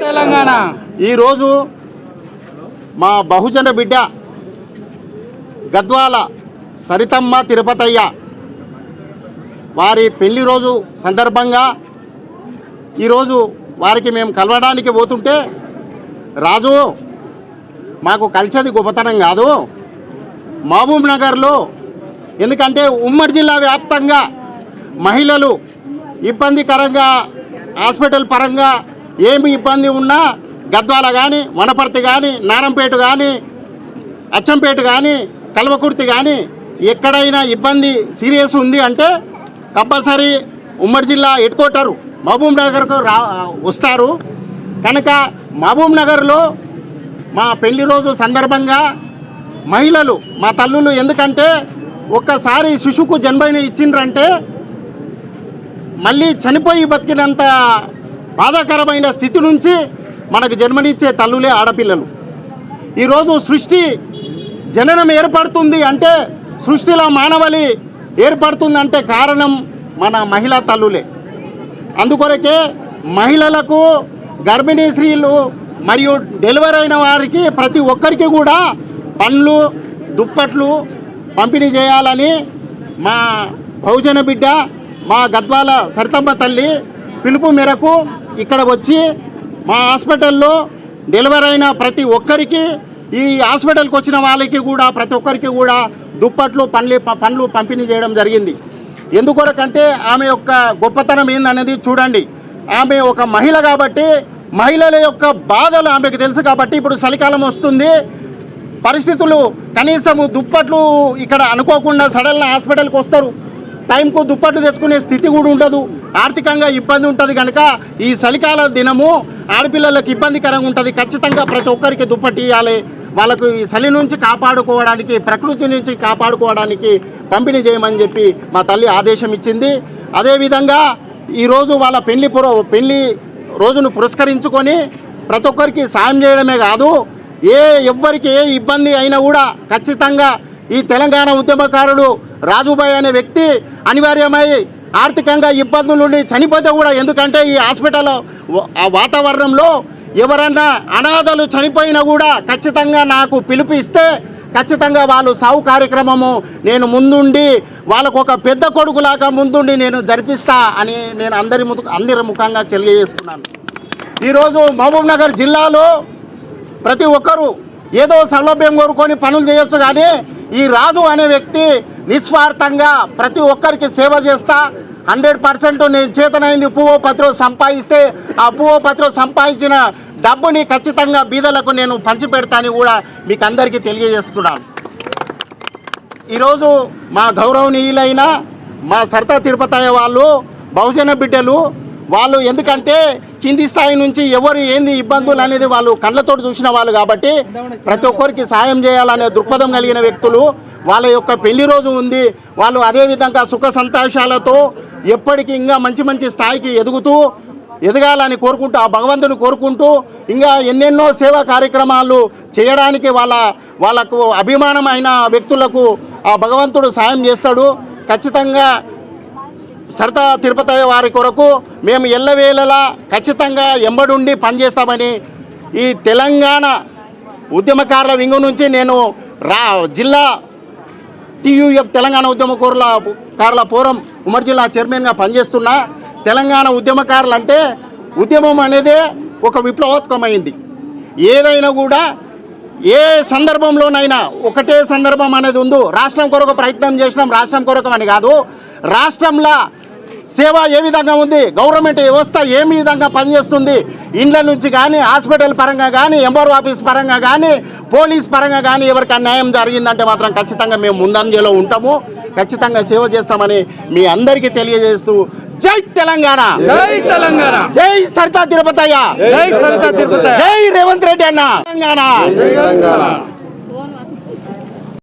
తెలంగాణ ఈరోజు మా బహుజన బిడ్డ గద్వాల సరితమ్మ తిరుపతయ్య వారి పెళ్లి రోజు సందర్భంగా ఈరోజు వారికి మేము కలవడానికి పోతుంటే, రాజు మాకు కలిసేది గొప్పతనం కాదు, మహబూబ్ నగర్లో ఎందుకంటే ఉమ్మడి జిల్లా వ్యాప్తంగా మహిళలు ఇబ్బందికరంగా హాస్పిటల్ పరంగా ఏమి ఇబ్బంది ఉన్నా గద్వాల కానీ, వనపర్తి కానీ, నారంపేట కానీ, అచ్చంపేట కానీ, కల్వకుర్తి కానీ ఎక్కడైనా ఇబ్బంది సీరియస్ ఉంది అంటే కంపల్సరీ ఉమ్మడి జిల్లా హెడ్ క్వార్టర్ మహబూబ్ నగర్కు వస్తారు. కనుక మహబూబ్ నగర్లో మా పెళ్లి రోజు సందర్భంగా మహిళలు మా తల్లులు, ఎందుకంటే ఒక్కసారి శిశువుకు జన్మని ఇచ్చిండ్రంటే మళ్ళీ చనిపోయి బతికినంత బాధాకరమైన స్థితి నుంచి మనకు జన్మనిచ్చే తల్లులే ఆడపిల్లలు. ఈరోజు సృష్టి జననం ఏర్పడుతుంది అంటే, సృష్టిలో మానవలి ఏర్పడుతుందంటే కారణం మన మహిళా తల్లులే. అందుకొరకే మహిళలకు, గర్భిణీ స్త్రీలు మరియు డెలివరీ అయిన వారికి ప్రతి ఒక్కరికి కూడా పండ్లు, దుప్పట్లు పంపిణీ చేయాలని మా బహుజన బిడ్డ, మా గద్వాల సరితమ్మ తల్లి పిలుపు మేరకు ఇక్కడ వచ్చి మా హాస్పిటల్లో డెలివరీ అయిన ప్రతి ఒక్కరికి ఈ హాస్పిటల్కి వచ్చిన వాళ్ళకి కూడా ప్రతి ఒక్కరికి కూడా దుప్పట్లు పండ్లు పంపిణీ చేయడం జరిగింది. ఎందుకొరకంటే ఆమె యొక్క గొప్పతనం ఏందనేది చూడండి. ఆమె ఒక మహిళ కాబట్టి మహిళల యొక్క బాధలు ఆమెకు తెలుసు కాబట్టి ఇప్పుడు చలికాలం వస్తుంది, పరిస్థితులు కనీసము దుప్పట్లు ఇక్కడ అనుకోకుండా సడన్గా హాస్పిటల్కి వస్తారు, టైంకు దుప్పట్లు తెచ్చుకునే స్థితి కూడా ఉండదు, ఆర్థికంగా ఇబ్బంది ఉంటుంది. కనుక ఈ చలికాల దినము ఆడపిల్లలకు ఇబ్బందికరంగా ఉంటుంది. ఖచ్చితంగా ప్రతి ఒక్కరికి దుప్పటి ఇవ్వాలి. వాళ్ళకు ఈ చలి నుంచి కాపాడుకోవడానికి, ప్రకృతి నుంచి కాపాడుకోవడానికి పంపిణీ చేయమని చెప్పి మా తల్లి ఆదేశం ఇచ్చింది. అదేవిధంగా ఈరోజు వాళ్ళ పెళ్లి రోజును పురస్కరించుకొని ప్రతి ఒక్కరికి సాయం చేయడమే కాదు, ఎవ్వరికి ఏ ఇబ్బంది అయినా కూడా ఖచ్చితంగా ఈ తెలంగాణ ఉద్యమకారుడు రాజుభాయ్ అనే వ్యక్తి అనివార్యమై ఆర్థికంగా ఇబ్బందుల నుండి చనిపోతే కూడా, ఎందుకంటే ఈ హాస్పిటల్ వాతావరణంలో ఎవరన్నా అనాథలు చనిపోయినా కూడా ఖచ్చితంగా నాకు పిలుపు ఇస్తే ఖచ్చితంగా వాళ్ళు సావు కార్యక్రమము నేను ముందుండి వాళ్ళకు ఒక పెద్ద కొడుకులాగా ముందుండి నేను జరిపిస్తా అని నేను అందరి ముఖంగా తెలియజేస్తున్నాను. ఈరోజు మహబూబ్ నగర్ జిల్లాలో ప్రతి ఒక్కరూ ఏదో సౌలభ్యం కోరుకొని పనులు చేయొచ్చు, కానీ ఈ రాజు అనే వ్యక్తి నిస్వార్థంగా ప్రతి ఒక్కరికి సేవ చేస్తా 100% నేను చేతనైంది పువ్వు పత్రం సంపాదిస్తే ఆ పువ్వు పత్రం సంపాదించిన డబ్బుని ఖచ్చితంగా బీదలకు నేను పంచిపెడతానని కూడా మీకు అందరికీ తెలియజేస్తున్నాను. ఈరోజు మా గౌరవనీయులైన మా సర్దా తిరుపతయ్య వాళ్ళు బహుజన బిడ్డలు, వాళ్ళు ఎందుకంటే కింది స్థాయి నుంచి ఎవరు ఏంది ఇబ్బందులు అనేది వాళ్ళు కళ్ళతో చూసిన వాళ్ళు కాబట్టి ప్రతి ఒక్కరికి సాయం చేయాలనే దృక్పథం కలిగిన వ్యక్తులు. వాళ్ళ యొక్క పెళ్లి రోజు ఉంది, వాళ్ళు అదేవిధంగా సుఖ సంతోషాలతో ఎప్పటికీ ఇంకా మంచి స్థాయికి ఎదగాలని కోరుకుంటూ, ఆ భగవంతుని కోరుకుంటూ ఇంకా ఎన్నెన్నో సేవా కార్యక్రమాలు చేయడానికి వాళ్ళకు అభిమానమైన వ్యక్తులకు ఆ భగవంతుడు సాయం చేస్తాడు. ఖచ్చితంగా సర్దా తిరుపతయ్య వారి కొరకు మేము ఎల్లవేళలా ఖచ్చితంగా ఎంబడుండి పనిచేస్తామని ఈ తెలంగాణ ఉద్యమకారుల వింగు నుంచి నేను జిల్లా TUF తెలంగాణ ఉద్యమకారుల ఫోరం ఉమ్మడి జిల్లా చైర్మన్గా పనిచేస్తున్నా. తెలంగాణ ఉద్యమకారులు అంటే ఉద్యమం అనేదే ఒక విప్లవాత్మకమైంది. ఏదైనా కూడా ఏ సందర్భంలోనైనా ఒకటే సందర్భం అనేది ఉందో, రాష్ట్రం కొరకు ప్రయత్నం చేసినాం, రాష్ట్రం కొరకు అని కాదు, రాష్ట్రంలో సేవ ఏ విధంగా ఉంది, గవర్నమెంట్ వ్యవస్థ ఏ విధంగా పనిచేస్తుంది, ఇండ్ల నుంచి కానీ హాస్పిటల్ పరంగా కానీ ఎంఆర్ఓ ఆఫీస్ పరంగా కానీ పోలీస్ పరంగా కానీ ఎవరికి అన్యాయం జరిగిందంటే మాత్రం ఖచ్చితంగా మేము ముందంజలో ఉంటాము, ఖచ్చితంగా సేవ చేస్తామని మీ అందరికీ తెలియజేస్తూ జై తెలంగాణ, జై తెలంగాణ, జై సర్దా తిరుపతయ్య, జై సర్దా తిరుపతయ్య, జై రేవంత్ రెడ్డి అన్న తెలంగాణ.